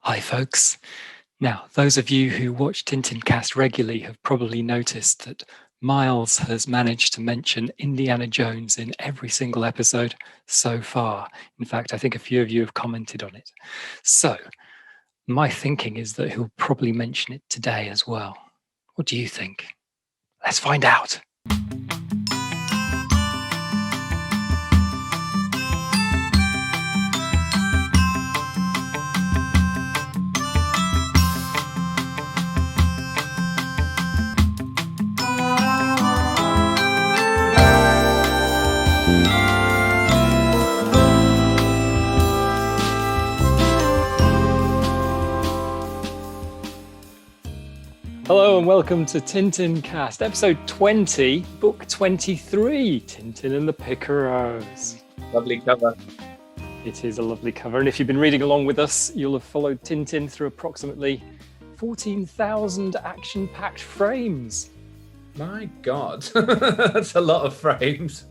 Hi, folks. Now, those of you who watch Tintincast regularly have probably noticed that Miles has managed to mention Indiana Jones in every single episode so far. In fact, I think a few of you have commented on it. So, my thinking is that he'll probably mention it today as well. What do you think? Let's find out. Hello and welcome to Tintincast, episode 20, book 23, Tintin and the Picaros. Lovely cover. It is a lovely cover, and if you've been reading along with us, you'll have followed Tintin through approximately 14,000 action-packed frames. My God, that's a lot of frames.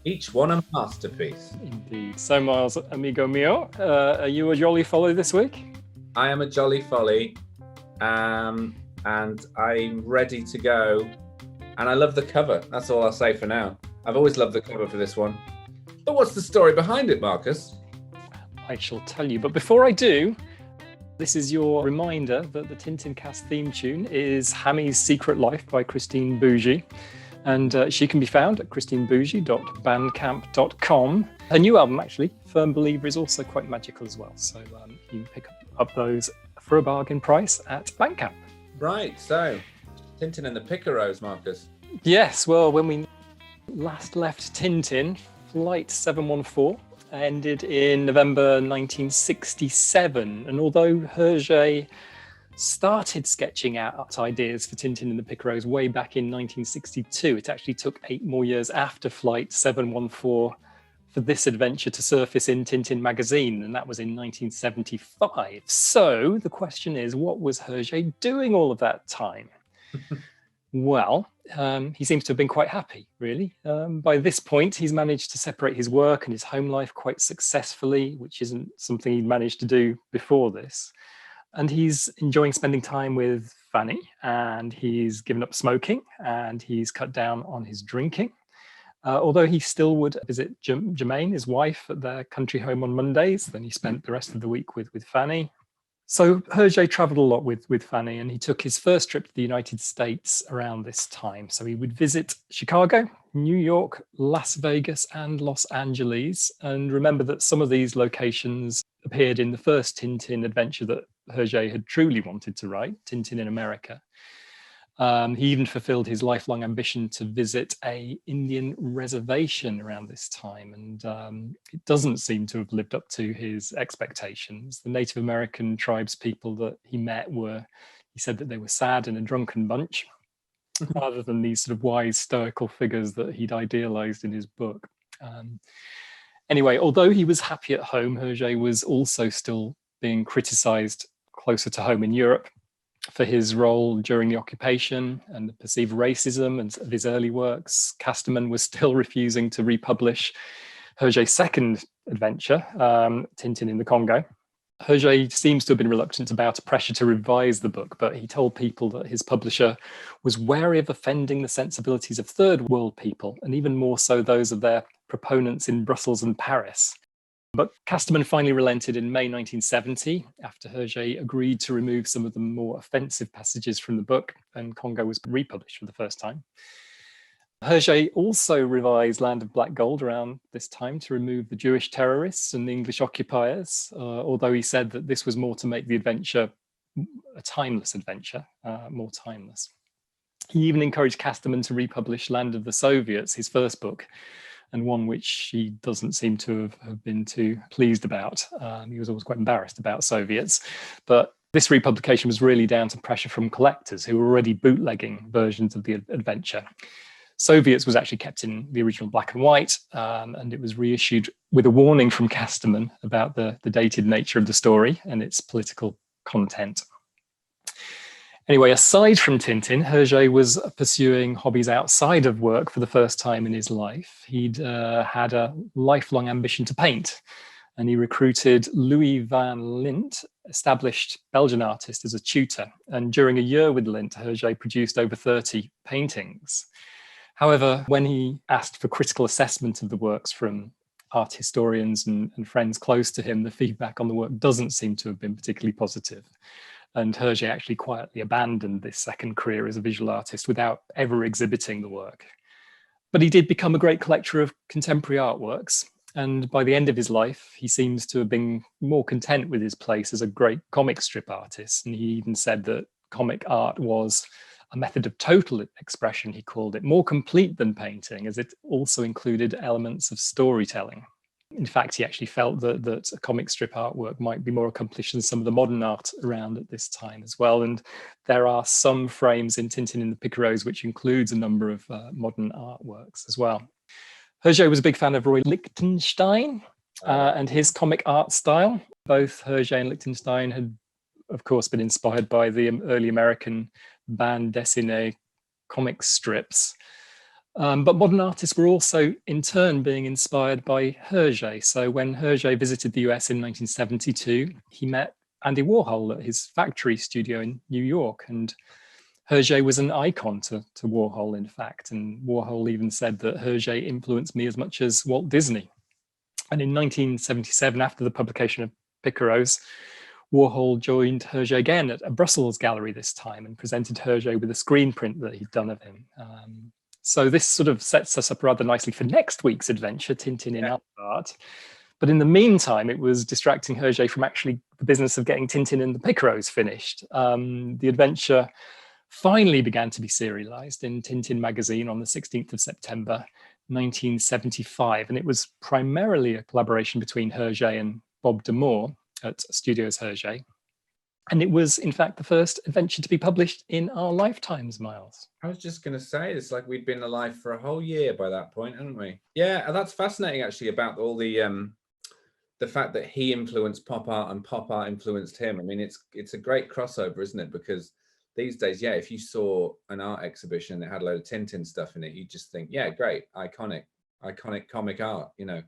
Each one a masterpiece. Indeed. So, Miles, amigo mio, are you a jolly follow this week? I am a jolly folly, and I'm ready to go. And I love the cover. That's all I'll say for now. I've always loved the cover for this one. But what's the story behind it, Marcus? I shall tell you. But before I do, this is your reminder that the Tintincast theme tune is Hammy's Secret Life by Christine Bougie. And she can be found at christinebougie.bandcamp.com. Her new album, actually, Firm Believer, is also quite magical as well. So you can pick up those for a bargain price at Bandcamp. Right, so Tintin and the Picaros, Marcus. Yes, well, when we last left Tintin, Flight 714 ended in November 1967. And although Hergé started sketching out ideas for Tintin and the Picaros way back in 1962, it actually took 8 more years after Flight 714 for this adventure to surface in Tintin magazine, and that was in 1975. So the question is, what was Hergé doing all of that time? Well, he seems to have been quite happy, really. By this point, he's managed to separate his work and his home life quite successfully, which isn't something he'd managed to do before this. And he's enjoying spending time with Fanny, and he's given up smoking, and he's cut down on his drinking. Although he still would visit Germaine, his wife, at their country home on Mondays. Then he spent the rest of the week with Fanny. So Hergé traveled a lot with Fanny, and he took his first trip to the United States around this time. So he would visit Chicago, New York, Las Vegas, and Los Angeles. And remember that some of these locations appeared in the first Tintin adventure that Hergé had truly wanted to write, Tintin in America. He even fulfilled his lifelong ambition to visit an Indian reservation around this time, and it doesn't seem to have lived up to his expectations. The Native American tribespeople that he met he said that they were sad and a drunken bunch, rather than these sort of wise, stoical figures that he'd idealized in his book. Anyway, although he was happy at home, Hergé was also still being criticized closer to home in Europe for his role during the occupation and the perceived racism of his early works. Casterman was still refusing to republish Hergé's second adventure, Tintin in the Congo. Hergé seems to have been reluctant about a pressure to revise the book, but he told people that his publisher was wary of offending the sensibilities of third world people, and even more so those of their proponents in Brussels and Paris. But Casterman finally relented in May 1970 after Hergé agreed to remove some of the more offensive passages from the book, and Congo was republished for the first time. Hergé also revised Land of Black Gold around this time to remove the Jewish terrorists and the English occupiers, although he said that this was more to make the adventure a timeless adventure, more timeless. He even encouraged Casterman to republish Land of the Soviets, his first book, and one which he doesn't seem to have been too pleased about. He was always quite embarrassed about Soviets, but this republication was really down to pressure from collectors who were already bootlegging versions of the adventure. Soviets was actually kept in the original black and white, and it was reissued with a warning from Casterman about the dated nature of the story and its political content. Anyway, aside from Tintin, Hergé was pursuing hobbies outside of work for the first time in his life. He'd had a lifelong ambition to paint, and he recruited Louis van Lint, established Belgian artist, as a tutor. And during a year with Lint, Hergé produced over 30 paintings. However, when he asked for critical assessment of the works from art historians and friends close to him, the feedback on the work doesn't seem to have been particularly positive. And Hergé actually quietly abandoned this second career as a visual artist without ever exhibiting the work. But he did become a great collector of contemporary artworks. And by the end of his life, he seems to have been more content with his place as a great comic strip artist. And he even said that comic art was a method of total expression, he called it, more complete than painting, as it also included elements of storytelling. In fact, he actually felt that a comic strip artwork might be more accomplished than some of the modern art around at this time as well. And there are some frames in Tintin in the Picaros which includes a number of modern artworks as well. Hergé was a big fan of Roy Lichtenstein and his comic art style. Both Hergé and Lichtenstein had, of course, been inspired by the early American bande dessinée comic strips. But modern artists were also, in turn, being inspired by Hergé. So when Hergé visited the US in 1972, he met Andy Warhol at his factory studio in New York. And Hergé was an icon to Warhol, in fact. And Warhol even said that Hergé influenced me as much as Walt Disney. And in 1977, after the publication of Picaros, Warhol joined Hergé again at a Brussels gallery this time and presented Hergé with a screen print that he'd done of him. So this sort of sets us up rather nicely for next week's adventure, Tintin in art. But in the meantime, it was distracting Hergé from actually the business of getting Tintin and the Picaros finished. The adventure finally began to be serialized in Tintin magazine on the 16th of September, 1975. And it was primarily a collaboration between Hergé and Bob de Moor at Studios Hergé. And it was, in fact, the first adventure to be published in our lifetimes, Miles. I was just going to say, it's like we'd been alive for a whole year by that point, hadn't we? Yeah, that's fascinating, actually, about all the fact that he influenced pop art and pop art influenced him. I mean, it's a great crossover, isn't it? Because these days, yeah, if you saw an art exhibition that had a load of Tintin stuff in it, you'd just think, yeah, great, iconic comic art, you know.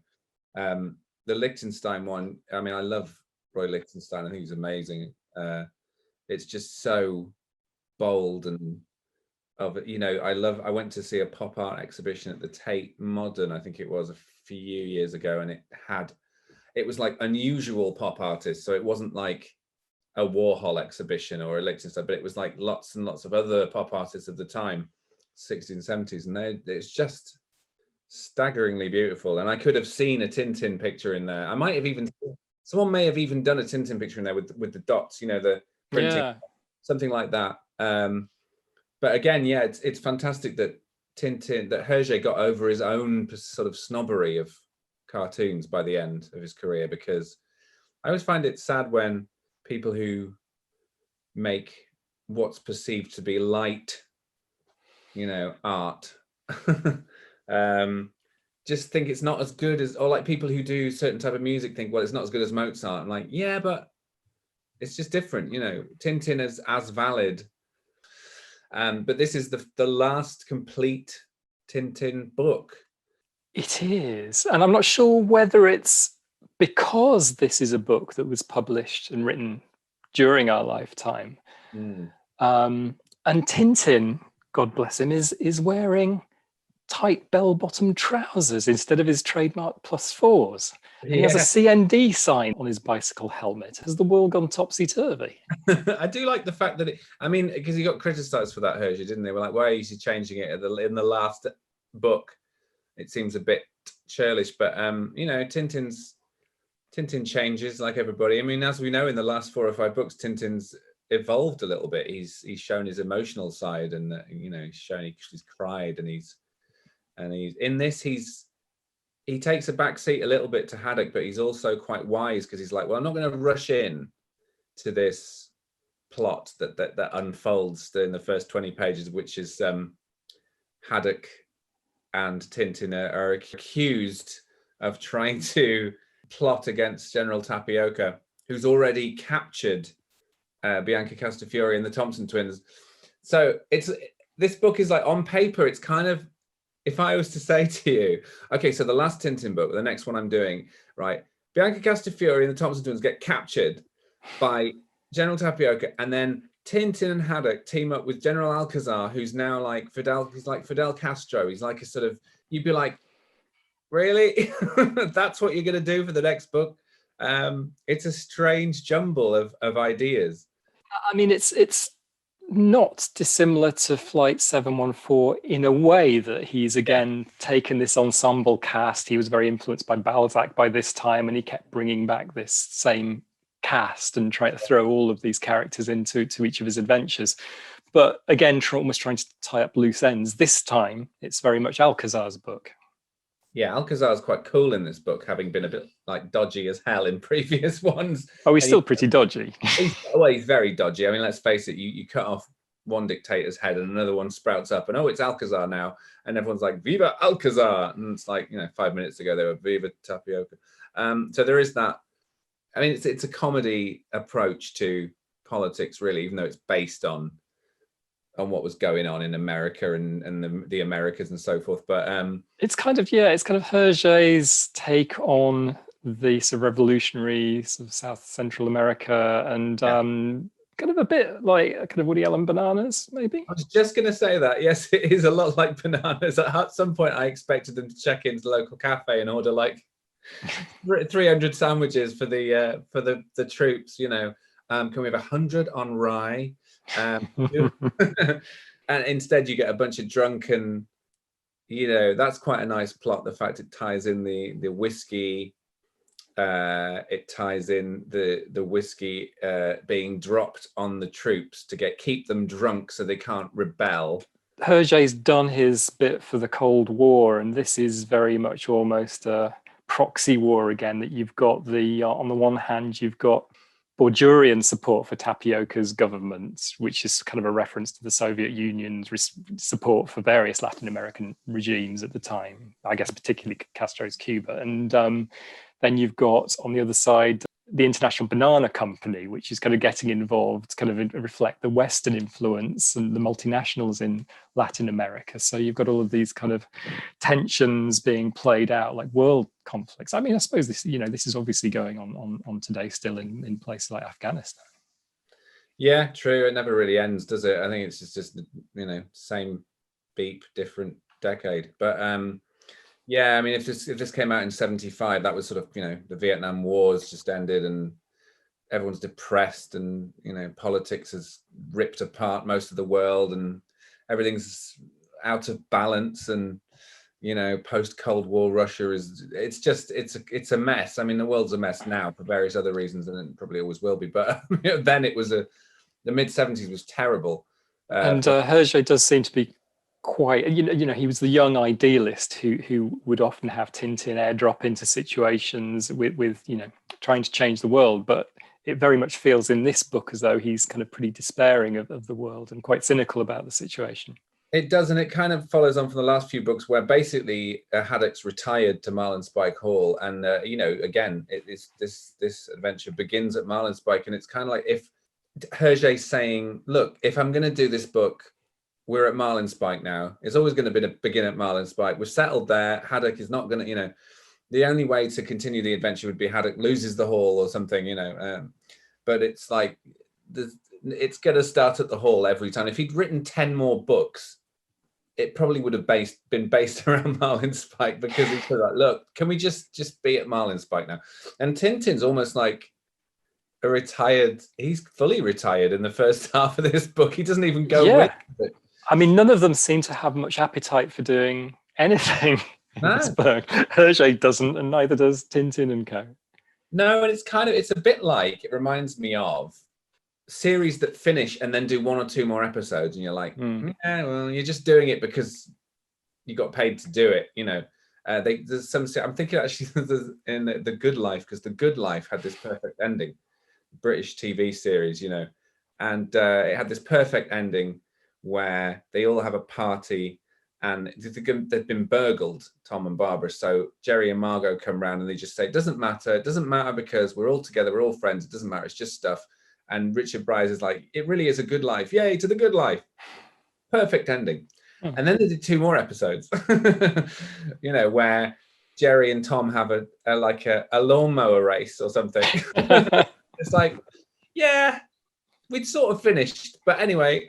The Lichtenstein one, I mean, I love Roy Lichtenstein. I think he's amazing. It's just so bold and I went to see a pop art exhibition at the Tate Modern, I think it was a few years ago, and it was like unusual pop artists. So it wasn't like a Warhol exhibition or a Lichtenstein, but it was like lots and lots of other pop artists of the time, 60s and 70s, and it's just staggeringly beautiful. And I could have seen a Tintin picture in there. I might have even, someone may have even done a Tintin picture in there with the dots, you know, the printing, something like that. But again, yeah, it's fantastic that Hergé got over his own sort of snobbery of cartoons by the end of his career, because I always find it sad when people who make what's perceived to be light, you know, art, just think it's not as good as, or like people who do certain type of music think, well, it's not as good as Mozart. I'm like, yeah, but it's just different, you know. Tintin is as valid. But this is the last complete Tintin book. It is. And I'm not sure whether it's because this is a book that was published and written during our lifetime. And Tintin, God bless him, is wearing tight bell-bottom trousers instead of his trademark +4s. Yeah. He has a CND sign on his bicycle helmet. Has the world gone topsy-turvy? I do like the fact that because he got criticized for that, Hergé, didn't they? We're like, why is he changing it in the last book? It seems a bit churlish, but you know, Tintin changes like everybody. I mean, as we know, in the last 4 or 5 books, Tintin's evolved a little bit. He's shown his emotional side, and you know, he's cried, and he's in this, he takes a back seat a little bit to Haddock, but he's also quite wise, because he's like, well, I'm not going to rush in to this plot that unfolds in the first 20 pages, which is Haddock and Tintin are accused of trying to plot against General Tapioca, who's already captured Bianca Castafiore and the Thompson twins. So this book is like, on paper, it's kind of, if I was to say to you, okay, so the last Tintin book, the next one I'm doing, right, Bianca Castafiore and the Thompson twins get captured by General Tapioca, and then Tintin and Haddock team up with General Alcazar, who's now like Fidel. He's like Fidel Castro. He's like a sort of, you'd be like, really? That's what you're going to do for the next book? It's a strange jumble of ideas. I mean, it's not dissimilar to Flight 714 in a way that he's again taken this ensemble cast. He was very influenced by Balzac by this time, and he kept bringing back this same cast and trying to throw all of these characters into each of his adventures. But again, almost trying to tie up loose ends. This time, it's very much Alcazar's book. Yeah, Alcazar's quite cool in this book, having been a bit like dodgy as hell in previous ones. Oh, he's still pretty dodgy. He's very dodgy. I mean, let's face it, you cut off one dictator's head and another one sprouts up, and oh, it's Alcazar now, and everyone's like, Viva Alcazar! And it's like, 5 minutes ago they were Viva Tapioca. So there is that. I mean, it's a comedy approach to politics, really, even though it's based on what was going on in America and the Americas and so forth. But it's kind of Hergé's take on the sort of revolutionary sort of South Central America, and kind of a bit like kind of Woody Allen Bananas, maybe. I was just going to say that. Yes, it is a lot like Bananas. At some point, I expected them to check into the local cafe and order like 300 sandwiches for the troops. Can we have 100 on rye? And instead you get a bunch of drunken, that's quite a nice plot. The fact it ties in the whiskey, it ties in the whiskey being dropped on the troops to keep them drunk so they can't rebel. Hergé's done his bit for the Cold War, and this is very much almost a proxy war again, that you've got on the one hand you've got Borjurian support for Tapioca's government, which is kind of a reference to the Soviet Union's support for various Latin American regimes at the time, I guess particularly Castro's Cuba. And then you've got on the other side the International Banana Company, which is kind of getting involved, kind of reflect the Western influence and the multinationals in Latin America. So you've got all of these kind of tensions being played out, like world conflicts. I mean, I suppose this is obviously going on today still in places like Afghanistan. Yeah, true. It never really ends, does it? I think it's just same beep, different decade. But yeah, I mean, if this came out in 1975, that was sort of, the Vietnam Wars just ended and everyone's depressed, and, politics has ripped apart most of the world and everything's out of balance, and, post-Cold War Russia it's a mess. I mean, the world's a mess now for various other reasons, and it probably always will be. But then it was the mid-70s was terrible. And Hergé does seem to be quite, he was the young idealist who would often have Tintin airdrop into situations with trying to change the world, but it very much feels in this book as though he's kind of pretty despairing of the world and quite cynical about the situation. It does, and it kind of follows on from the last few books where basically Haddock's retired to Marlinspike Hall, and again, this adventure begins at Marlinspike, and it's kind of like if Hergé's saying, look, if I'm going to do this book, we're at Marlinspike now. It's always going to begin at Marlinspike. We're settled there. Haddock is not going to, the only way to continue the adventure would be Haddock loses the hall or something, but it's like, it's going to start at the hall every time. If he'd written 10 more books, it probably would have been based around Marlinspike, because he's like, look, can we just be at Marlinspike now? And Tintin's almost like he's fully retired in the first half of this book. He doesn't even go with it. I mean, none of them seem to have much appetite for doing anything in this book. Hergé doesn't, and neither does Tintin and co. No, and it's a bit like, it reminds me of series that finish and then do one or two more episodes, and you're like, yeah, well, you're just doing it because you got paid to do it, there's some, I'm thinking actually in the Good Life, because the Good Life had this perfect ending, British TV series, and it had this perfect ending where they all have a party and they've been burgled, Tom and Barbara. So Jerry and Margot come round and they just say, it doesn't matter because we're all together, we're all friends, it doesn't matter, it's just stuff. And Richard Bryce is like, it really is a good life. Yay to the good life. Perfect ending. And then they did two more episodes, where Jerry and Tom have a lawnmower race or something. It's like, yeah, we'd sort of finished, but anyway.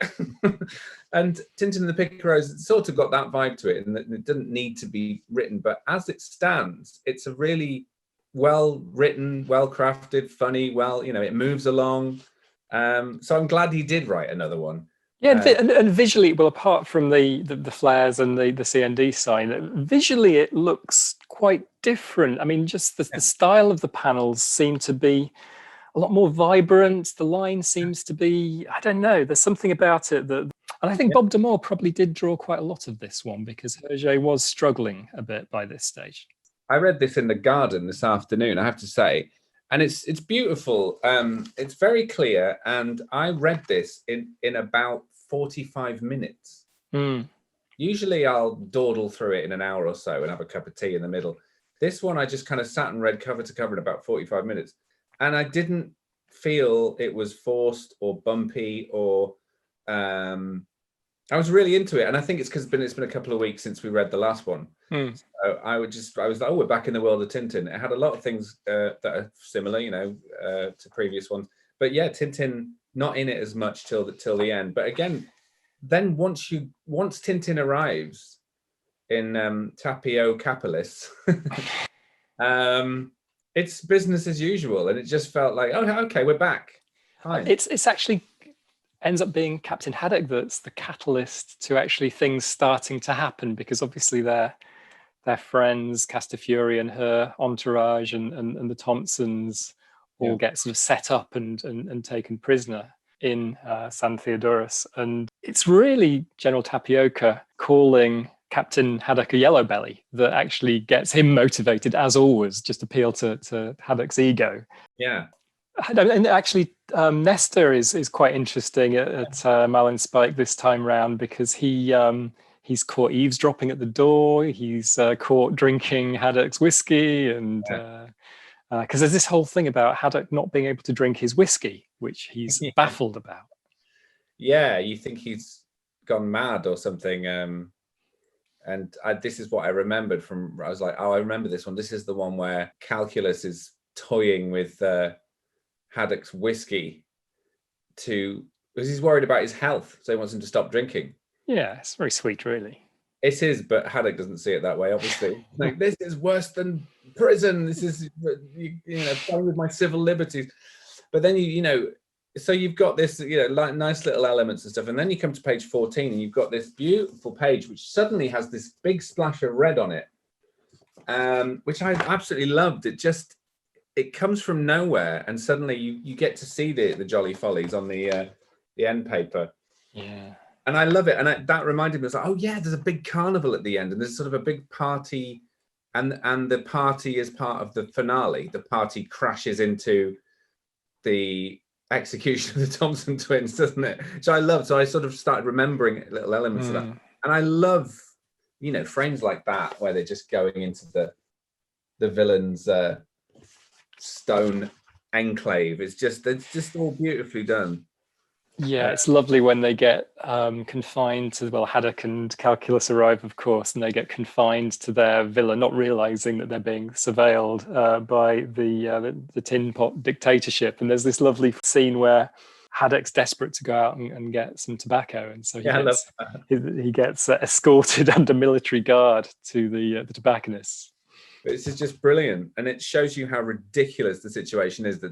And Tintin and the Picaros sort of got that vibe to it, and it didn't need to be written. But as it stands, it's a really well written, well crafted, funny. It moves along. So I'm glad he did write another one. Yeah, and visually, well, apart from the flares and the CND sign, visually it looks quite different. I mean, just the style of the panels seem to be a lot more vibrant. The line seems to be, I don't know, there's something about it that, and I think Bob Damore probably did draw quite a lot of this one because Hergé was struggling a bit by this stage. I read this in the garden this afternoon, I have to say, and it's beautiful. It's very clear, and I read this in about 45 minutes. Usually I'll dawdle through it in an hour or so and have a cup of tea in the middle. This one I just kind of sat and read cover to cover in about 45 minutes. And I didn't feel it was forced or bumpy or I was really into it. And I think it's because it's been a couple of weeks since we read the last one. So I was like, oh, we're back in the world of Tintin. It had a lot of things that are similar, to previous ones. But yeah, Tintin not in it as much till the end. But again, then once Tintin arrives in Tapio Capilis, it's business as usual, and it just felt like, oh, okay, we're back. Fine. It's actually ends up being Captain Haddock that's the catalyst to actually things starting to happen, because obviously their friends, Castafiore and her entourage and the Thompsons all get sort of set up and taken prisoner in San Theodorus. And it's really General Tapioca calling Captain Haddock a yellow belly that actually gets him motivated, as always, just appeal to Haddock's ego. Yeah. And actually, Nestor is quite interesting at Malin Spike this time round, because he's caught eavesdropping at the door. He's caught drinking Haddock's whiskey, and because there's this whole thing about Haddock not being able to drink his whiskey, which he's baffled about. Yeah, you think he's gone mad or something. And this is what I remembered from. I was like, oh, I remember this one. This is the one where Calculus is toying with Haddock's whiskey because he's worried about his health, so he wants him to stop drinking. Yeah, it's very sweet, really. It is, but Haddock doesn't see it that way, obviously. Like, this is worse than prison. This is, playing with my civil liberties. But then so you've got this, like nice little elements and stuff, and then you come to page 14, and you've got this beautiful page which suddenly has this big splash of red on it, which I absolutely loved. It comes from nowhere, and suddenly you get to see the Jolly Follies on the end paper. Yeah. And I love it. And that reminded me, I was like, oh yeah, there's a big carnival at the end, and there's sort of a big party, and the party is part of the finale. The party crashes into the execution of the Thompson twins, doesn't it? Which I love. So I sort of started remembering little elements of that. And I love, frames like that where they're just going into the villain's stone enclave. It's just all beautifully done. Yeah, it's lovely when they get confined to, Haddock and Calculus arrive, of course, and they get confined to their villa, not realizing that they're being surveilled by the Tin Pot dictatorship. And there's this lovely scene where Haddock's desperate to go out and get some tobacco, and so he gets escorted under military guard to the tobacconists. This is just brilliant, and it shows you how ridiculous the situation is.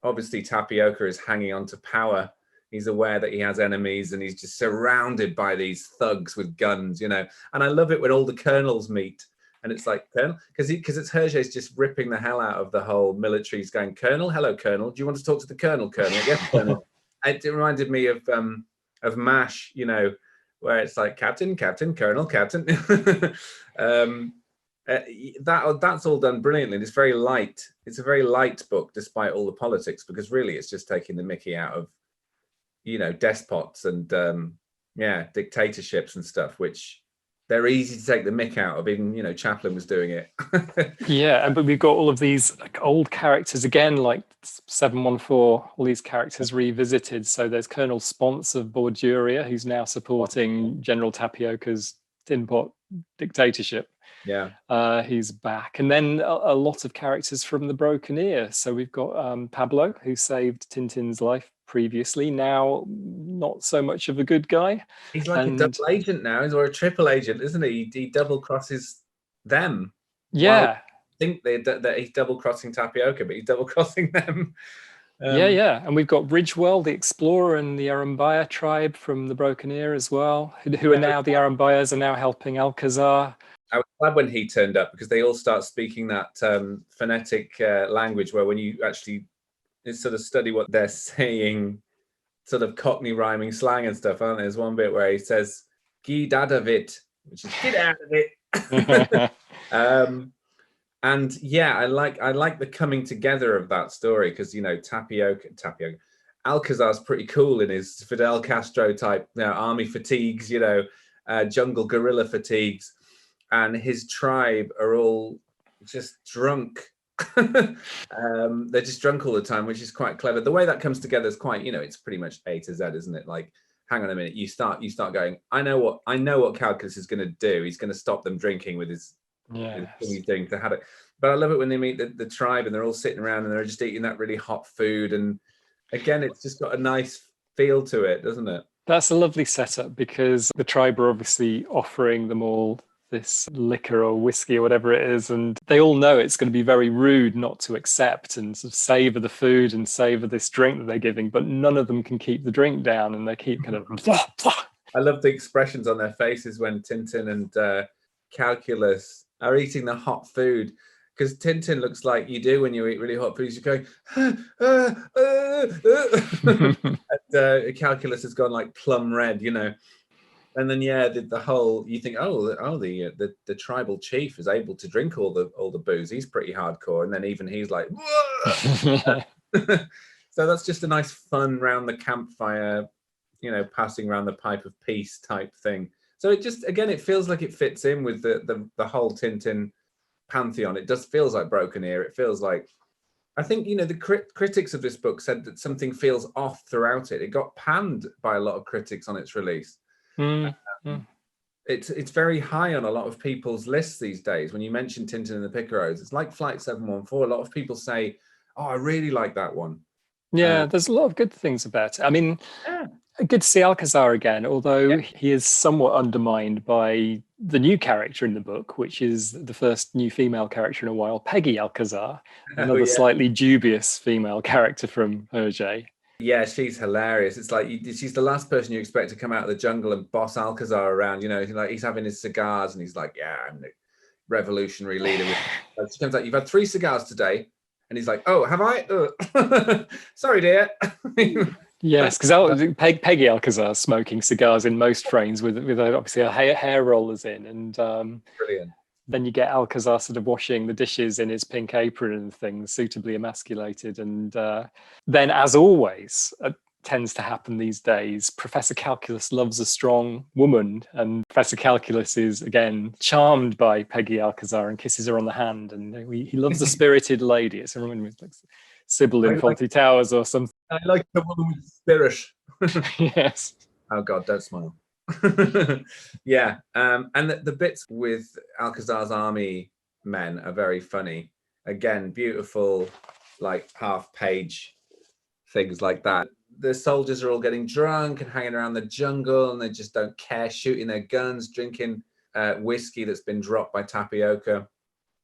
Obviously Tapioca is hanging on to power. He's aware that he has enemies, and he's just surrounded by these thugs with guns, And I love it when all the colonels meet, and it's like, Colonel, because it's Hergé's just ripping the hell out of the whole military. He's going, Colonel, hello, Colonel. Do you want to talk to the Colonel? Yes, Colonel. It reminded me of MASH, where it's like Captain, Colonel, Captain. That's all done brilliantly. It's very light. It's a very light book, despite all the politics, because really it's just taking the mickey out of, despots and dictatorships and stuff, which they're easy to take the mick out of. Even Chaplin was doing it. Yeah, but we've got all of these old characters again, like 714. All these characters revisited. So there's Colonel Spons of Borduria, who's now supporting General Tapioca's tin pot dictatorship. Yeah. He's back. And then a lot of characters from the Broken Ear. So we've got Pablo, who saved Tintin's life previously, now not so much of a good guy. He's like a double agent now, or a triple agent, isn't he? He double crosses them. Yeah. Well, I think that he's double crossing Tapioca, but he's double crossing them. Yeah. And we've got Ridgewell, the explorer, and the Arambaya tribe from the Broken Ear as well, who are now, the Arambayas are now helping Alcazar. I was glad when he turned up, because they all start speaking that phonetic language where when you actually sort of study what they're saying, sort of Cockney rhyming slang and stuff, aren't there? There's one bit where he says, "Gid out of it," which is "get out of it." And yeah, I like the coming together of that story, because Tapioca, Alcazar's pretty cool in his Fidel Castro type army fatigues, jungle guerrilla fatigues, and his tribe are all just drunk. They're just drunk all the time, which is quite clever. The way that comes together is quite, it's pretty much A to Z, isn't it? Like, hang on a minute, you start going, I know what Calculus is going to do. He's going to stop them drinking with his thing he's doing to Haddock. But I love it when they meet the tribe and they're all sitting around and they're just eating that really hot food. And again, it's just got a nice feel to it, doesn't it? That's a lovely setup, because the tribe are obviously offering them all this liquor or whiskey or whatever it is, and they all know it's going to be very rude not to accept and sort of savor the food and savor this drink that they're giving, but none of them can keep the drink down, and they keep kind of I love the expressions on their faces when Tintin and Calculus are eating the hot food, because Tintin looks like you do when you eat really hot food. You're going and Calculus has gone like plum red, And then the whole, you think, the tribal chief is able to drink all the booze. He's pretty hardcore, and then even he's like, so that's just a nice fun round the campfire, passing around the pipe of peace type thing. So it just, again, it feels like it fits in with the whole Tintin pantheon. It just feels like Broken Ear. It feels like, I think, the critics of this book said that something feels off throughout it. It got panned by a lot of critics on its release. It's very high on a lot of people's lists these days. When you mention Tintin and the Picaros, it's like Flight 714. A lot of people say, "Oh, I really like that one." Yeah, there's a lot of good things about it. I mean, good to see Alcazar again, although he is somewhat undermined by the new character in the book, which is the first new female character in a while, Peggy Alcazar, another slightly dubious female character from Hergé. Yeah, she's hilarious. It's like she's the last person you expect to come out of the jungle and boss Alcazar around. Like he's having his cigars and he's like, "Yeah, I'm the revolutionary leader." She comes out, "You've had 3 cigars today," and he's like, "Oh, have I? Sorry, dear." Yes, because Peggy Alcazar smoking cigars in most frames with obviously her hair rollers in, and brilliant. Then you get Alcazar sort of washing the dishes in his pink apron and things, suitably emasculated. And then, as always, tends to happen these days, Professor Calculus loves a strong woman, and Professor Calculus is, again, charmed by Peggy Alcazar and kisses her on the hand. And he loves a spirited lady. It's everyone with like Sybil in Fawlty Towers or something. I like the woman with spirit. Yes. Oh, God, don't smile. Yeah, and the bits with Alcazar's army men are very funny. Again, beautiful, like half-page things like that. The soldiers are all getting drunk and hanging around the jungle, and they just don't care, shooting their guns, drinking whiskey that's been dropped by Tapioca.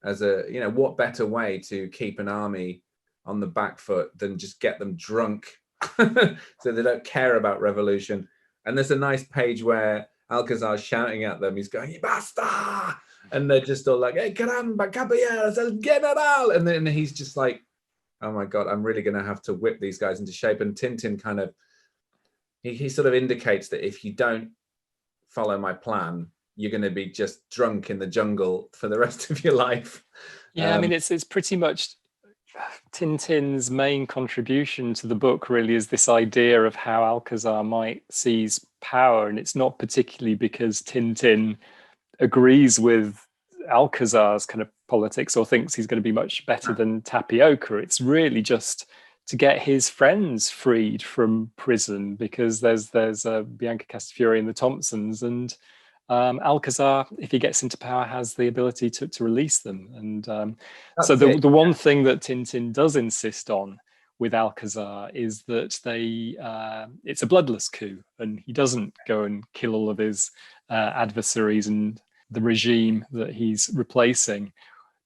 As what better way to keep an army on the back foot than just get them drunk so they don't care about revolution. And there's a nice page where Alcazar's shouting at them. He's going, "Basta!" And they're just all like, "Hey, caramba, caballeros, el general!" And then he's just like, "Oh my God, I'm really going to have to whip these guys into shape." And Tintin kind of, he sort of indicates that if you don't follow my plan, you're going to be just drunk in the jungle for the rest of your life. Yeah, I mean, it's pretty much Tintin's main contribution to the book really is this idea of how Alcazar might seize power, and it's not particularly because Tintin agrees with Alcazar's kind of politics or thinks he's going to be much better than Tapioca. It's really just to get his friends freed from prison, because there's Bianca Castafiore and the Thompsons, and Alcazar, if he gets into power, has the ability to release them. And so That's the one thing that Tintin does insist on with Alcazar is that it's a bloodless coup, and he doesn't go and kill all of his adversaries and the regime that he's replacing,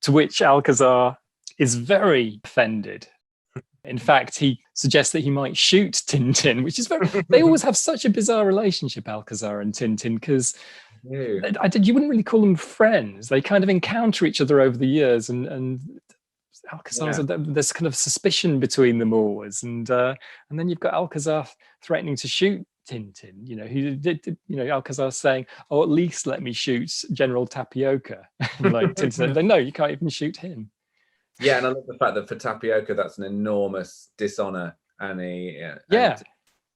to which Alcazar is very offended. In fact, he suggests that he might shoot Tintin, which is they always have such a bizarre relationship, Alcazar and Tintin, because you wouldn't really call them friends. They kind of encounter each other over the years, and Alcazar's there's kind of suspicion between them always, and then you've got Alcazar threatening to shoot Tintin. Alcazar saying, "Oh, at least let me shoot General Tapioca." Like Tintin said, "No, you can't even shoot him." Yeah, and I love the fact that for Tapioca, that's an enormous dishonor, and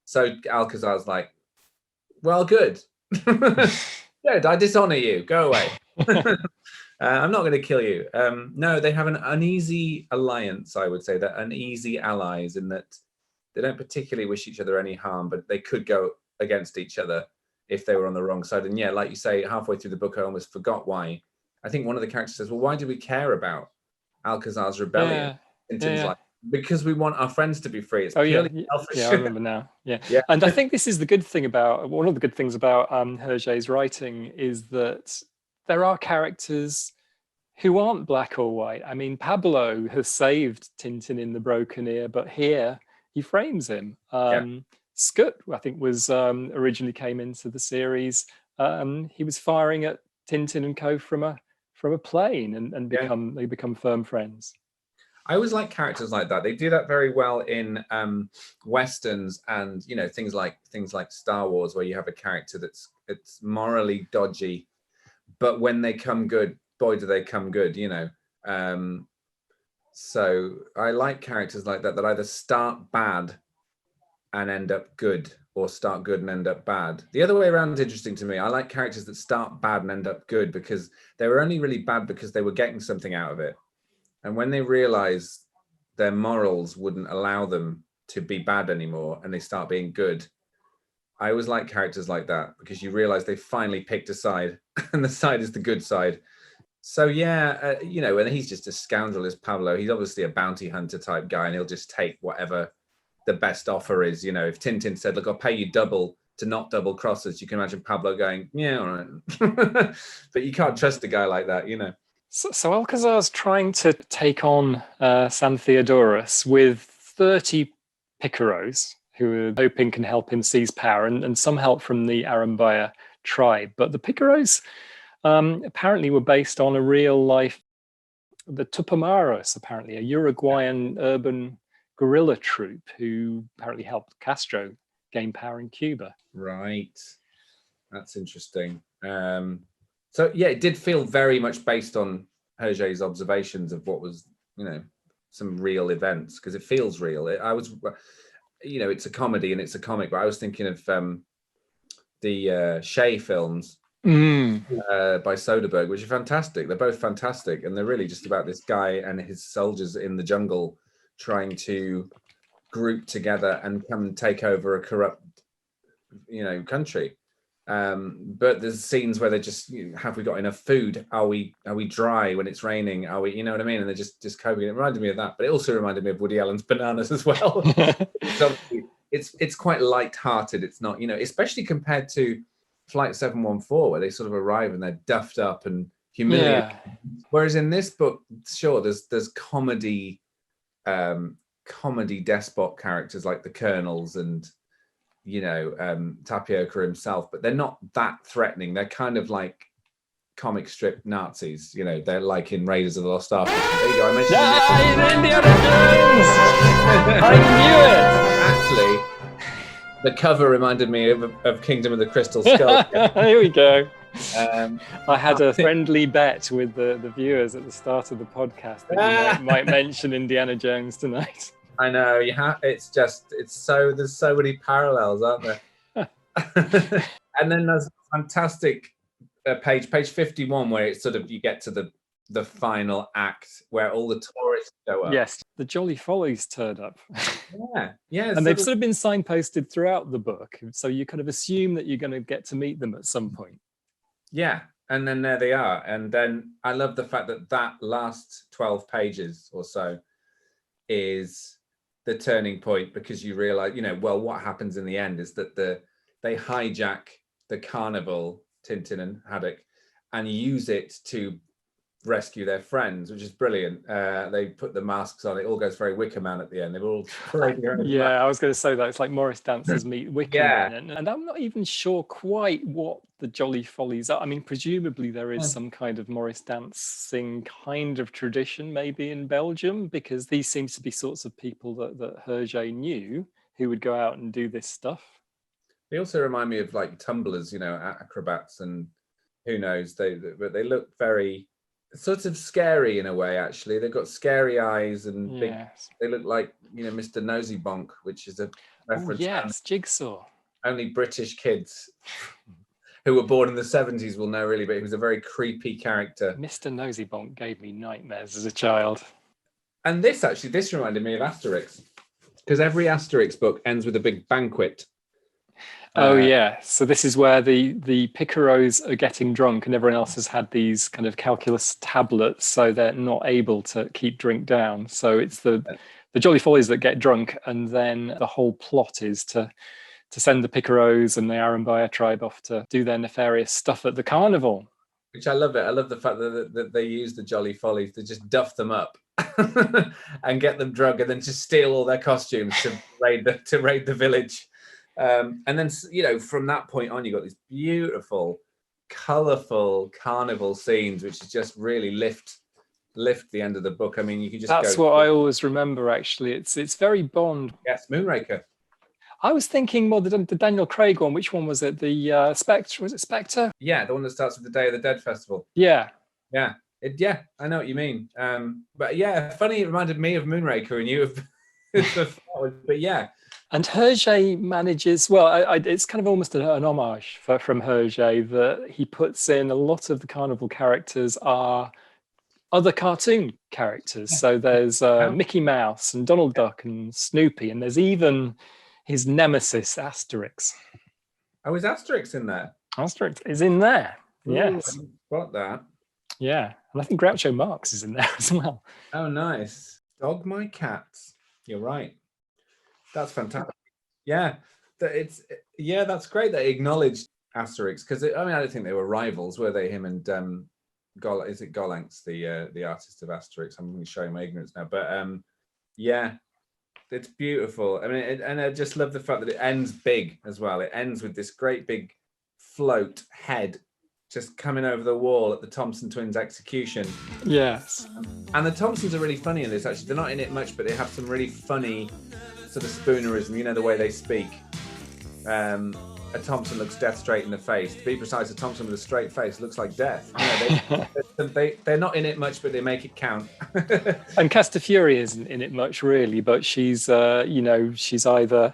so Alcazar's like, "Well, good, good. I dishonor you. Go away. I'm not going to kill you." No, they have an uneasy alliance. I would say they're uneasy allies in that they don't particularly wish each other any harm, but they could go against each other if they were on the wrong side. And yeah, like you say, halfway through the book, I almost forgot why. I think one of the characters says, "Well, why do we care about Alcazar's rebellion?" And Tim's like, "Because we want our friends to be free. It's purely selfish." Yeah, I remember now. Yeah. And I think this is the good thing about one of the good things about Hergé's writing is that there are characters who aren't black or white. I mean, Pablo has saved Tintin in The Broken Ear, but here he frames him. Scut, I think, was originally came into the series. He was firing at Tintin and co from a plane, and they become firm friends. I always like characters like that. They do that very well in westerns, and things like Star Wars, where you have a character it's morally dodgy, but when they come good, boy, do they come good. So I like characters like that either start bad and end up good, or start good and end up bad. The other way around is interesting to me. I like characters that start bad and end up good because they were only really bad because they were getting something out of it. And when they realize their morals wouldn't allow them to be bad anymore and they start being good, I always like characters like that because you realize they finally picked a side and the side is the good side. So and he's just a scoundrel, is Pablo. He's obviously a bounty hunter type guy, and he'll just take whatever the best offer is. If Tintin said, "Look, I'll pay you double to not double cross us," you can imagine Pablo going, "Yeah, all right." But you can't trust a guy like that. So Alcazar's trying to take on San Theodorus with 30 Picaros who are hoping can help him seize power, and some help from the Arambaya tribe. But the Picaros apparently were based on a real life, the Tupamaros, apparently, a Uruguayan urban guerrilla troupe who apparently helped Castro gain power in Cuba. Right. That's interesting. So it did feel very much based on Hergé's observations of what was, some real events, because it feels real. It's a comedy and it's a comic, but I was thinking of the Shea films by Soderbergh, which are fantastic. They're both fantastic, and they're really just about this guy and his soldiers in the jungle trying to group together and come and take over a corrupt, country. But there's scenes where they're just, have we got enough food? Are we dry when it's raining? Are we, you know what I mean? And they're just coping. It reminded me of that, but it also reminded me of Woody Allen's Bananas as well. It's quite light-hearted. It's not, especially compared to Flight 714, where they sort of arrive and they're duffed up and humiliated. Yeah. Whereas in this book, sure, there's comedy despot characters like the colonels and Tapioca himself, but they're not that threatening. They're kind of like comic strip Nazis. They're like in Raiders of the Lost Ark. There you go. I mentioned Indiana Jones. I knew it. Actually, the cover reminded me of Kingdom of the Crystal Skull. Here we go. I had a friendly bet with the viewers at the start of the podcast that you might mention Indiana Jones tonight. I know you have. There's so many parallels, aren't there? And then there's a fantastic page 51, where it's sort of you get to the final act where all the tourists show up. Yes, the Jolly Follies turned up. Yeah, and they've sort of been signposted throughout the book, so you kind of assume that you're going to get to meet them at some point. Yeah, and then there they are. And then I love the fact that that last 12 pages or so is the turning point, because you realize, well, what happens in the end is that they hijack the carnival, Tintin and Haddock, and use it to rescue their friends, which is brilliant. They put the masks on. It all goes very Wicker Man at the end. They were all parading around. Yeah, I was going to say that it's like Morris dancers meet Wicker Yeah. Man, and I'm not even sure quite what the Jolly Follies are. I mean, presumably there is some kind of Morris dancing kind of tradition, maybe in Belgium, because these seems to be sorts of people that Hergé knew who would go out and do this stuff. They also remind me of like tumblers, acrobats, and who knows? But they look very sort of scary in a way. Actually, they've got scary eyes and big. They look like Mr. Nosy Bonk, which is a reference. Oh, yes, Jigsaw. Only British kids who were born in the 70s will know, really, but he was a very creepy character. Mr. Nosy Bonk gave me nightmares as a child. And this reminded me of Asterix, because every Asterix book ends with a big banquet. Oh yeah, so this is where the Picaros are getting drunk and everyone else has had these kind of calculus tablets, so they're not able to keep drink down. So it's the Jolly Follies that get drunk, and then the whole plot is to send the Picaros and the Arambaya tribe off to do their nefarious stuff at the carnival. Which I love it. I love the fact that they use the Jolly Follies to just duff them up and get them drunk, and then just steal all their costumes to raid the village. And then, from that point on, you got these beautiful, colourful carnival scenes, which is just really lift the end of the book. I mean, you can just. That's what I always remember. Actually, it's very Bond. Yes, Moonraker. I was thinking more the Daniel Craig one. Which one was it? The Spectre? Was it Spectre? Yeah, the one that starts with the Day of the Dead festival. Yeah. Yeah. I know what you mean. But yeah, funny. It reminded me of Moonraker, and you have. But yeah. And Hergé manages, well, it's kind of almost an homage from Hergé, that he puts in a lot of the carnival characters are other cartoon characters. So there's Mickey Mouse and Donald Duck and Snoopy, and there's even his nemesis, Asterix. Oh, is Asterix in there? Asterix is in there, yes. Ooh, I got that. Yeah, and I think Groucho Marx is in there as well. Oh, nice. Dog my cats. You're right. That's fantastic. Yeah, that's great. They acknowledged Asterix, because I don't think they were rivals, were they? Him and Gollancz, the artist of Asterix? I'm going to show you my ignorance now, but yeah, it's beautiful. I mean, and I just love the fact that it ends big as well. It ends with this great big float head just coming over the wall at the Thompson twins' execution. Yes. And the Thompsons are really funny in this, actually. They're not in it much, but they have some really funny sort of spoonerism, the way they speak. A Thompson looks death straight in the face. To be precise, a Thompson with a straight face looks like death. They're not in it much, but they make it count. And Castafiore isn't in it much, really, but she's, she's either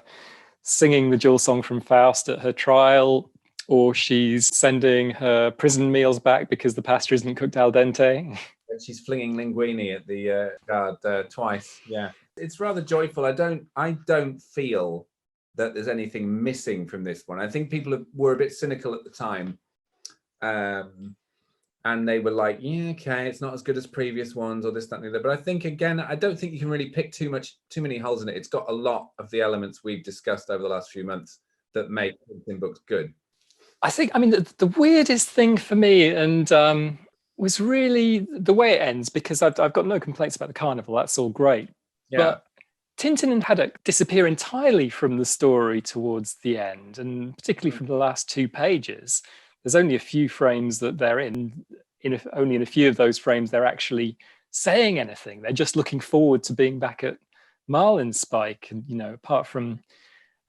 singing the Jewel song from Faust at her trial, or she's sending her prison meals back because the pasta isn't cooked al dente. She's flinging linguine at the guard twice. Yeah, it's rather joyful. I don't feel that there's anything missing from this one. I think people were a bit cynical at the time, and they were like, "Yeah, okay, it's not as good as previous ones, or this, that, and the other." But I think, again, I don't think you can really pick too many holes in it. It's got a lot of the elements we've discussed over the last few months that make Tintin books good. I think, the weirdest thing for me, and was really the way it ends, because I've got no complaints about the carnival. That's all great. Yeah. But Tintin and Haddock disappear entirely from the story towards the end, and particularly from the last 2 pages. There's only a few frames that they're in. Only in a few of those frames they're actually saying anything. They're just looking forward to being back at Marlinspike. And, apart from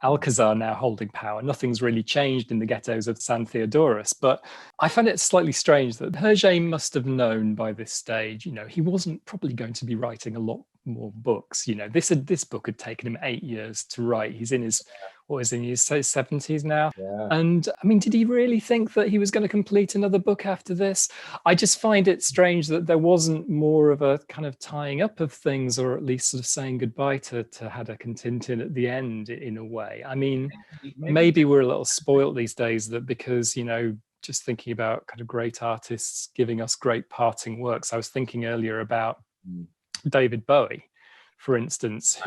Alcazar now holding power, nothing's really changed in the ghettos of San Theodorus. But I find it slightly strange that Hergé must have known by this stage, he wasn't probably going to be writing a lot more books. This book had taken him 8 years to write. He's in his 70s now. Yeah. And did he really think that he was going to complete another book after this? I just find it strange that there wasn't more of a kind of tying up of things, or at least sort of saying goodbye to Haddock and Tintin at the end, in a way. Maybe we're a little spoilt these days, that because just thinking about kind of great artists giving us great parting works. I was thinking earlier about David Bowie, for instance,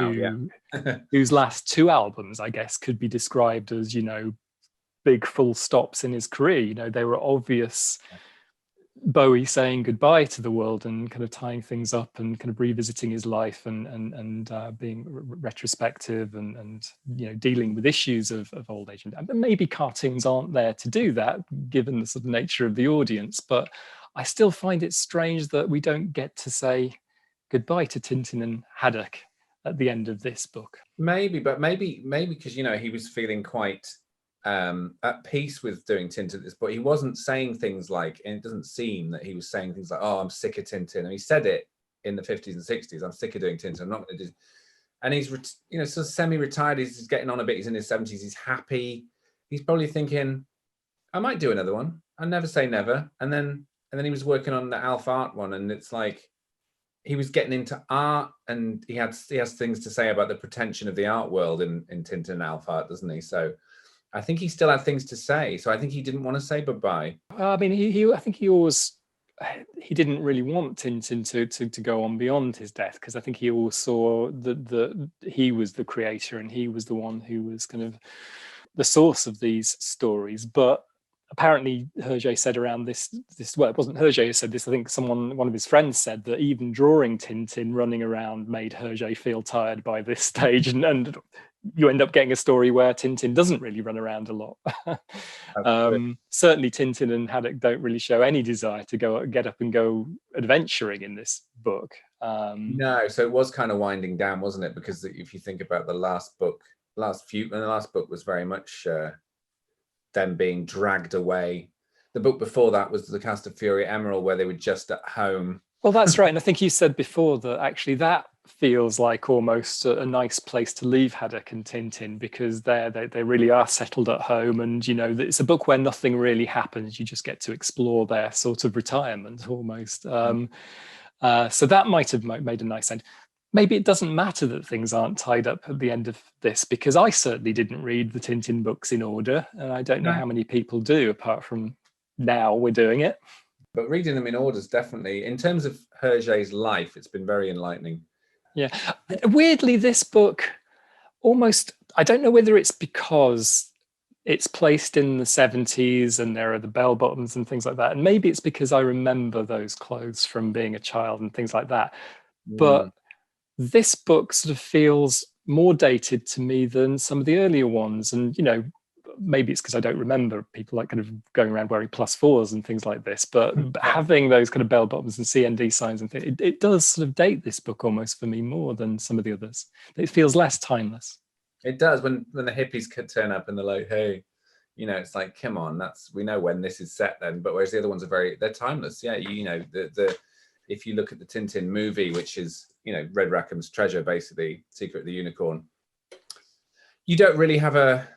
whose last 2 albums, I guess, could be described as, big full stops in his career. They were obvious Bowie saying goodbye to the world and kind of tying things up and kind of revisiting his life and being retrospective and dealing with issues of old age. And maybe cartoons aren't there to do that, given the sort of nature of the audience. But I still find it strange that we don't get to say goodbye to Tintin and Haddock at the end of this book. Maybe because he was feeling quite at peace with doing Tintin at this point. He wasn't saying things like, and it doesn't seem that he was saying things like, "Oh, I'm sick of Tintin." And he said it in the 50s and 60s. "I'm sick of doing Tintin. I'm not going to do." And he's sort of semi-retired. He's getting on a bit. He's in his 70s. He's happy. He's probably thinking, "I might do another one. I never say never." And then he was working on the Alf Art one, and it's like he was getting into art, and he has things to say about the pretension of the art world in Tintin and Alf Art, doesn't he? So I think he still had things to say. So I think he didn't want to say goodbye. I mean, I think he didn't really want Tintin to go on beyond his death, because I think he always saw that he was the creator and he was the one who was kind of the source of these stories. But apparently Hergé said around this, well, it wasn't Hergé who said this, I think one of his friends said that even drawing Tintin running around made Hergé feel tired by this stage, and you end up getting a story where Tintin doesn't really run around a lot. Certainly Tintin and Haddock don't really show any desire to get up and go adventuring in this book. No, so it was kind of winding down, wasn't it? Because if you think about the last book was very much them being dragged away. The book before that was The Cast of Fury Emerald, where they were just at home. Well, that's right. And I think you said before that actually that feels like almost a nice place to leave Haddock and Tintin, because they really are settled at home, and it's a book where nothing really happens. You just get to explore their sort of retirement almost. So that might have made a nice end. Maybe it doesn't matter that things aren't tied up at the end of this, because I certainly didn't read the Tintin books in order, and I don't know how many people do, apart from now we're doing it. But reading them in order is definitely, in terms of Hergé's life, it's been very enlightening. Yeah. Weirdly, this book almost, I don't know whether it's because it's placed in the 70s and there are the bell bottoms and things like that. And maybe it's because I remember those clothes from being a child and things like that. But this book sort of feels more dated to me than some of the earlier ones. And, maybe it's because I don't remember people like kind of going around wearing +4s and things like this, but having those kind of bell bottoms and CND signs and things, it does sort of date this book almost for me more than some of the others. It feels less timeless. It does. When the hippies could turn up and they're like, "Hey," it's like, come on, we know when this is set then. But whereas the other ones they're timeless. Yeah, if you look at the Tintin movie, which is Red Rackham's treasure, basically Secret of the Unicorn, you don't really have a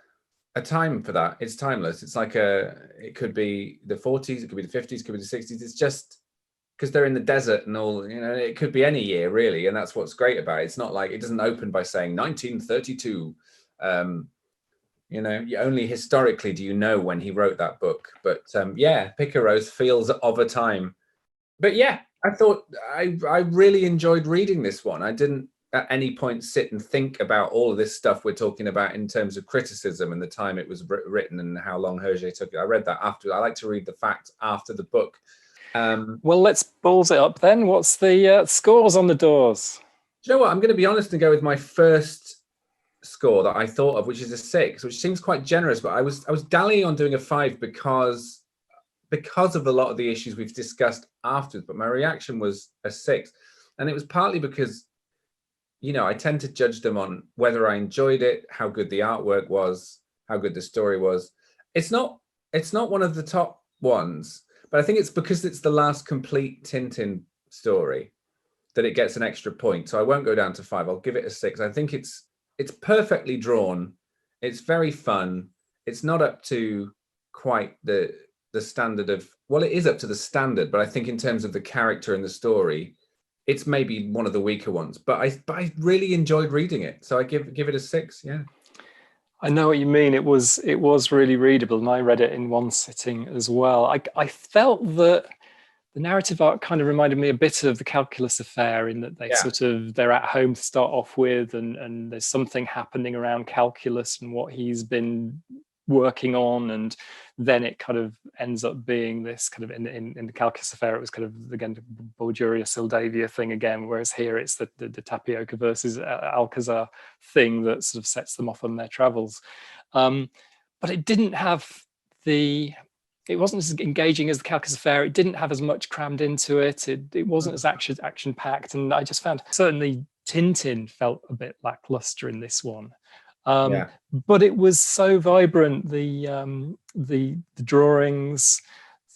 time for that. It's timeless. It's like it could be the 40s, it could be the 50s, it could be the 60s. It's just because they're in the desert and all, it could be any year really. And that's what's great about it. It's not like, it doesn't open by saying 1932. Only historically do you know when he wrote that book. But Picaros feels of a time. But yeah, I thought I really enjoyed reading this one. I didn't at any point sit and think about all of this stuff we're talking about in terms of criticism and the time it was written and how long Hergé took it. I read that after. I like to read the facts after the book. Well, let's balls it up then. What's the scores on the doors? Do you know what? I'm going to be honest and go with my first score that I thought of, which is a 6, which seems quite generous, but I was dallying on doing a 5 because of a lot of the issues we've discussed afterwards, but my reaction was a 6. And it was partly because I tend to judge them on whether I enjoyed it, how good the artwork was, how good the story was. It's not one of the top ones, but I think it's because it's the last complete Tintin story that it gets an extra point. So I won't go down to 5. I'll give it a 6. I think it's perfectly drawn. It's very fun. It's not up to quite the standard of, well, it is up to the standard, but I think in terms of the character and the story, it's maybe one of the weaker ones, but I really enjoyed reading it. So I give it a 6, yeah. I know what you mean. It was really readable, and I read it in one sitting as well. I felt that the narrative arc kind of reminded me a bit of the Calculus Affair, in that Yeah, they're at home to start off with, and there's something happening around calculus and what he's been working on, and then it kind of ends up being this kind of in the Calculus Affair, it was kind of again the Borgia Sildavia thing again, whereas here it's the Tapioca versus Alcazar thing that sort of sets them off on their travels. But it didn't have the it wasn't as engaging as the Calculus Affair. It didn't have as much crammed into it. It wasn't as action packed, and I just found certainly Tintin felt a bit lackluster in this one. yeah. But it was so vibrant. The drawings,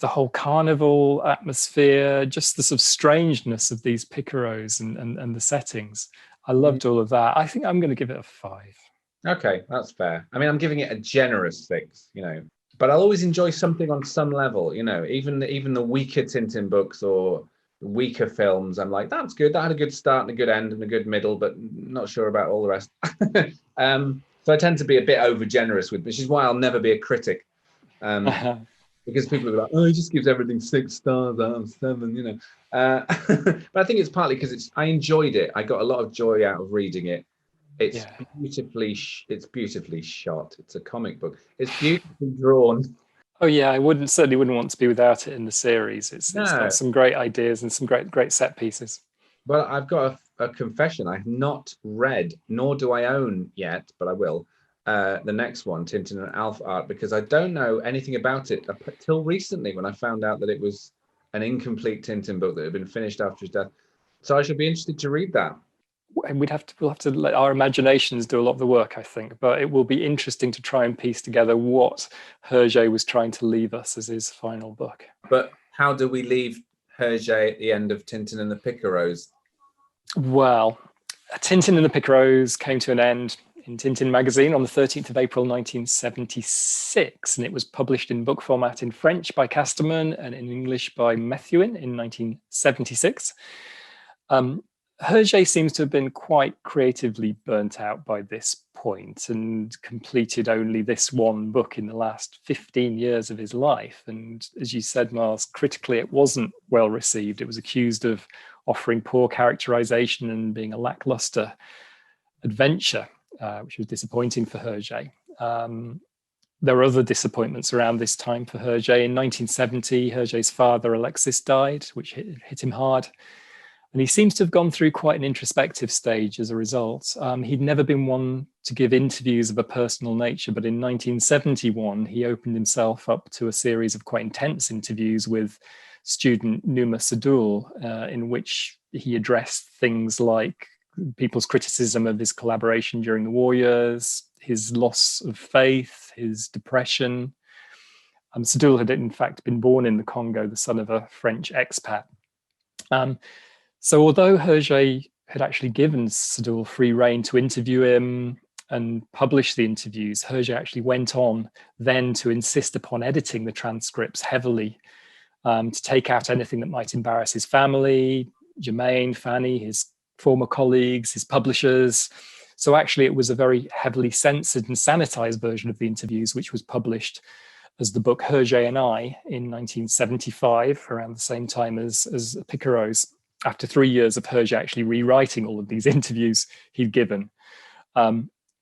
the whole carnival atmosphere, just the sort of strangeness of these picaros and the settings. I loved all of that. I think I'm going to give it a 5. Okay, that's fair. I mean, I'm giving it a generous 6, but I'll always enjoy something on some level, even the weaker Tintin books or weaker films. I'm like, that's good. That had a good start and a good end and a good middle, but not sure about all the rest. So I tend to be a bit over generous with, which is why I'll never be a critic. Because people are like, oh, he just gives everything 6 stars out of 7, But I think it's partly because I enjoyed it. I got a lot of joy out of reading it. It's beautifully shot. It's a comic book. It's beautifully drawn. Oh yeah, I certainly wouldn't want to be without it in the series. It's got some great ideas and some great set pieces. Well, I've got a confession. I've not read, nor do I own yet, but I will. The next one, Tintin and Alpha Art, because I don't know anything about it until recently when I found out that it was an incomplete Tintin book that had been finished after his death. So I should be interested to read that. And we'll have to let our imaginations do a lot of the work, I think. But it will be interesting to try and piece together what Hergé was trying to leave us as his final book. But how do we leave Hergé at the end of Tintin and the Picaros? Well, Tintin and the Picaros came to an end in Tintin magazine on the 13th of April 1976, and it was published in book format in French by Casterman and in English by Methuen in 1976. Hergé seems to have been quite creatively burnt out by this point and completed only this one book in the last 15 years of his life. And as you said, Miles, critically, it wasn't well received. It was accused of offering poor characterization and being a lackluster adventure, which was disappointing for Hergé. There were other disappointments around this time for Hergé. In 1970, Hergé's father, Alexis, died, which hit him hard. And he seems to have gone through quite an introspective stage as a result. He'd never been one to give interviews of a personal nature, but in 1971, he opened himself up to a series of quite intense interviews with student Numa Sadul, in which he addressed things like people's criticism of his collaboration during the war years, his loss of faith, his depression. Sadul had in fact been born in the Congo, the son of a French expat. So although Hergé had actually given Sadul free rein to interview him and publish the interviews, Hergé actually went on then to insist upon editing the transcripts heavily, to take out anything that might embarrass his family, Germaine, Fanny, his former colleagues, his publishers. So actually it was a very heavily censored and sanitized version of the interviews, which was published as the book Hergé and I in 1975, around the same time as Picaros, after 3 years of Hergé actually rewriting all of these interviews he'd given. A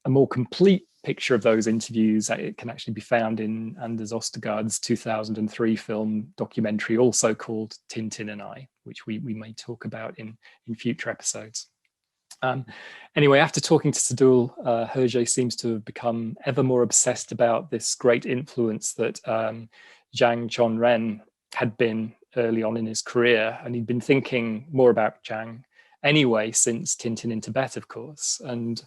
more complete picture of those interviews, it can actually be found in Anders Ostergaard's 2003 film documentary, also called Tintin and I, which we may talk about in future episodes. Anyway, after talking to Sadul, Hergé seems to have become ever more obsessed about this great influence that Chang Chon-ren had been early on in his career, and he'd been thinking more about Chang anyway since Tintin in Tibet, of course. And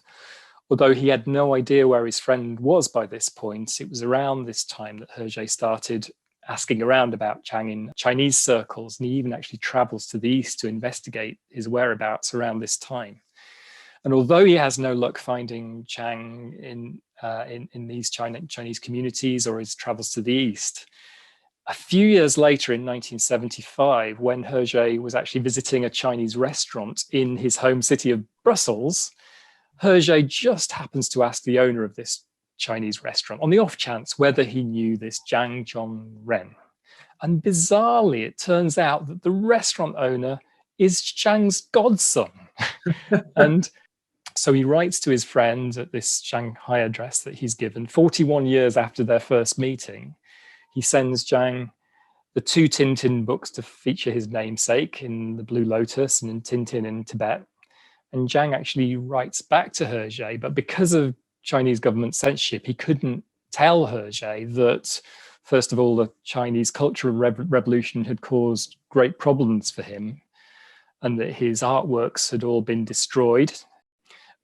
although he had no idea where his friend was by this point, it was around this time that Hergé started asking around about Chang in Chinese circles, and he even actually travels to the east to investigate his whereabouts around this time. And although he has no luck finding Chang in these Chinese communities or his travels to the east, a few years later in 1975, when Hergé was actually visiting a Chinese restaurant in his home city of Brussels, Hergé just happens to ask the owner of this Chinese restaurant on the off chance whether he knew this Zhang Zhongren. And bizarrely, it turns out that the restaurant owner is Chang's godson. And so he writes to his friend at this Shanghai address that he's given 41 years after their first meeting. He sends Zhang the 2 Tintin books to feature his namesake in The Blue Lotus and in Tintin in Tibet. And Zhang actually writes back to Hergé, but because of Chinese government censorship, he couldn't tell Hergé that, first of all, the Chinese Cultural Revolution had caused great problems for him, and that his artworks had all been destroyed,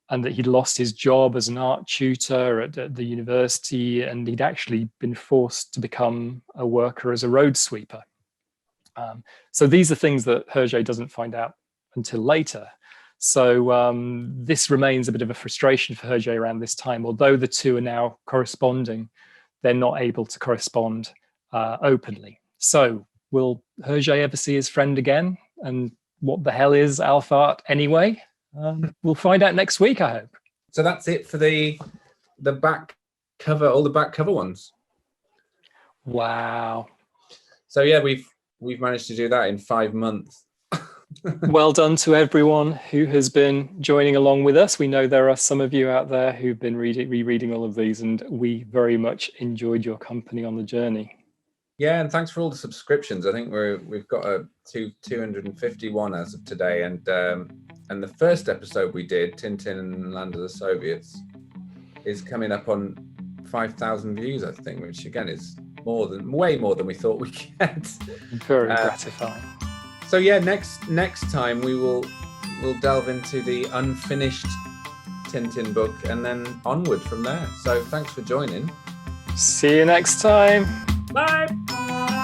and that he'd lost his job as an art tutor at the university, and he'd actually been forced to become a worker as a road sweeper. So these are things that Hergé doesn't find out until later. So this remains a bit of a frustration for Hergé around this time. Although the two are now corresponding, they're not able to correspond openly. So will Hergé ever see his friend again? And what the hell is alpha art anyway? We'll find out next week, I hope. So that's it for the back cover, all the back cover ones. Wow. So yeah, we've managed to do that in 5 months. Well done to everyone who has been joining along with us. We know there are some of you out there who've been rereading all of these, and we very much enjoyed your company on the journey. Yeah, and thanks for all the subscriptions. I think we've got 251 as of today, and the first episode we did, Tintin and Land of the Soviets, is coming up on 5,000 views, I think, which again is way more than we thought we could get. Very gratifying. So yeah, next time we'll delve into the unfinished Tintin book and then onward from there. So thanks for joining. See you next time. Bye.